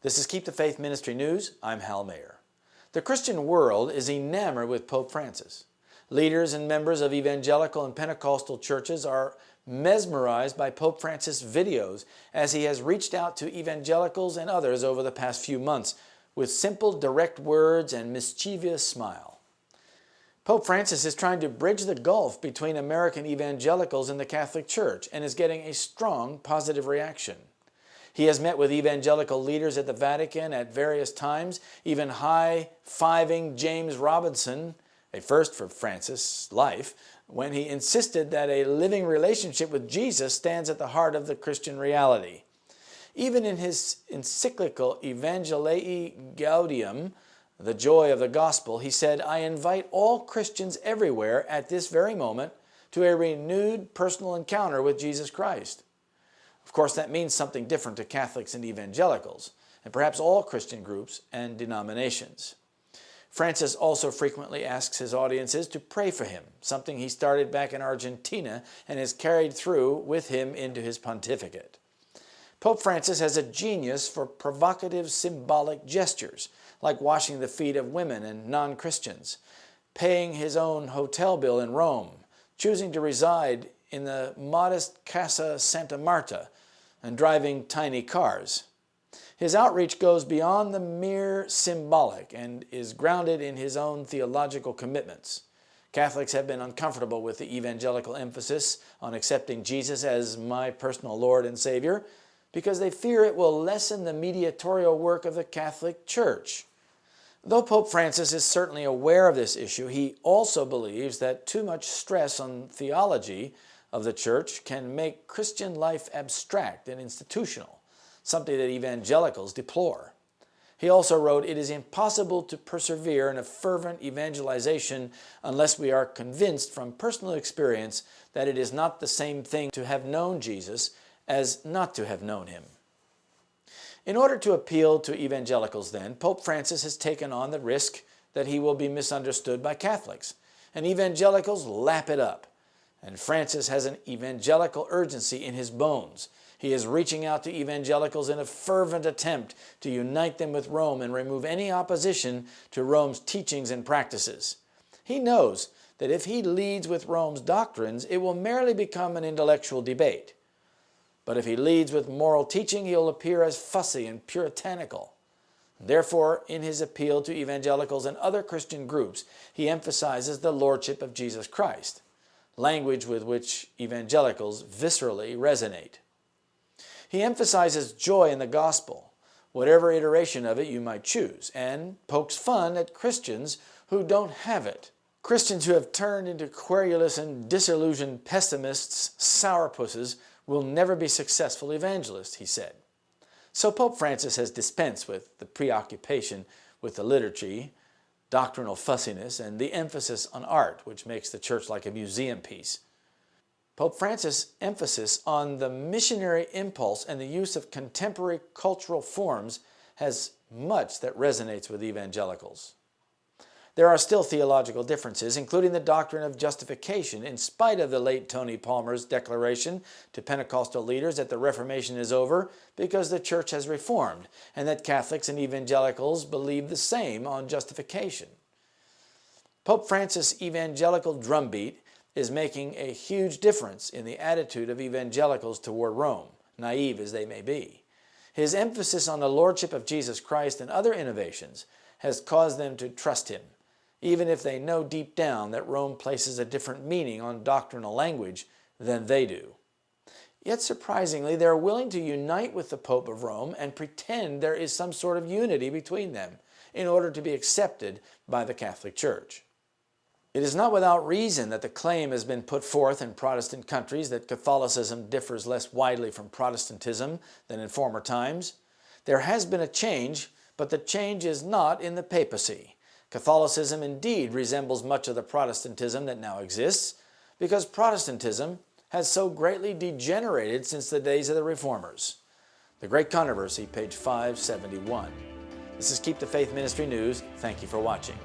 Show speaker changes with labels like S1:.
S1: This is Keep the Faith Ministry News. I'm Hal Mayer. The Christian world is enamored with Pope Francis. Leaders and members of evangelical and Pentecostal churches are mesmerized by Pope Francis' videos as he has reached out to evangelicals and others over the past few months with simple, direct words and mischievous smile. Pope Francis is trying to bridge the gulf between American evangelicals and the Catholic Church and is getting a strong, positive reaction. He has met with evangelical leaders at the Vatican at various times, even high-fiving James Robinson, a first for Francis' life, when he insisted that a living relationship with Jesus stands at the heart of the Christian reality. Even in his encyclical Evangelii Gaudium, the joy of the gospel, he said, "I invite all Christians everywhere at this very moment to a renewed personal encounter with Jesus Christ." Of course, that means something different to Catholics and evangelicals, and perhaps all Christian groups and denominations. Francis also frequently asks his audiences to pray for him, something he started back in Argentina and has carried through with him into his pontificate. Pope Francis has a genius for provocative symbolic gestures, like washing the feet of women and non-Christians, paying his own hotel bill in Rome, choosing to reside in the modest Casa Santa Marta, and driving tiny cars. His outreach goes beyond the mere symbolic and is grounded in his own theological commitments. Catholics have been uncomfortable with the evangelical emphasis on accepting Jesus as my personal Lord and Savior because they fear it will lessen the mediatorial work of the Catholic Church. Though Pope Francis is certainly aware of this issue, he also believes that too much stress on theology of the Church can make Christian life abstract and institutional, something that evangelicals deplore. He also wrote, "It is impossible to persevere in a fervent evangelization unless we are convinced from personal experience that it is not the same thing to have known Jesus as not to have known him." In order to appeal to evangelicals then, Pope Francis has taken on the risk that he will be misunderstood by Catholics, and evangelicals lap it up. And Francis has an evangelical urgency in his bones. He is reaching out to evangelicals in a fervent attempt to unite them with Rome and remove any opposition to Rome's teachings and practices. He knows that if he leads with Rome's doctrines, it will merely become an intellectual debate. But if he leads with moral teaching, he will appear as fussy and puritanical. Therefore, in his appeal to evangelicals and other Christian groups, he emphasizes the lordship of Jesus Christ, language with which evangelicals viscerally resonate. He emphasizes joy in the gospel, whatever iteration of it you might choose, and pokes fun at Christians who don't have it. Christians who have turned into querulous and disillusioned pessimists, sourpusses, will never be successful evangelists, he said. So Pope Francis has dispensed with the preoccupation with the liturgy, doctrinal fussiness, and the emphasis on art, which makes the church like a museum piece. Pope Francis' emphasis on the missionary impulse and the use of contemporary cultural forms has much that resonates with evangelicals. There are still theological differences, including the doctrine of justification, in spite of the late Tony Palmer's declaration to Pentecostal leaders that the Reformation is over because the Church has reformed, and that Catholics and evangelicals believe the same on justification. Pope Francis' evangelical drumbeat is making a huge difference in the attitude of evangelicals toward Rome, naive as they may be. His emphasis on the lordship of Jesus Christ and other innovations has caused them to trust him, even if they know deep down that Rome places a different meaning on doctrinal language than they do. Yet surprisingly, they are willing to unite with the Pope of Rome and pretend there is some sort of unity between them in order to be accepted by the Catholic Church. It is not without reason that the claim has been put forth in Protestant countries that Catholicism differs less widely from Protestantism than in former times. There has been a change, but the change is not in the papacy. Catholicism indeed resembles much of the Protestantism that now exists, because Protestantism has so greatly degenerated since the days of the Reformers. The Great Controversy, page 571. This is Keep the Faith Ministry News. Thank you for watching.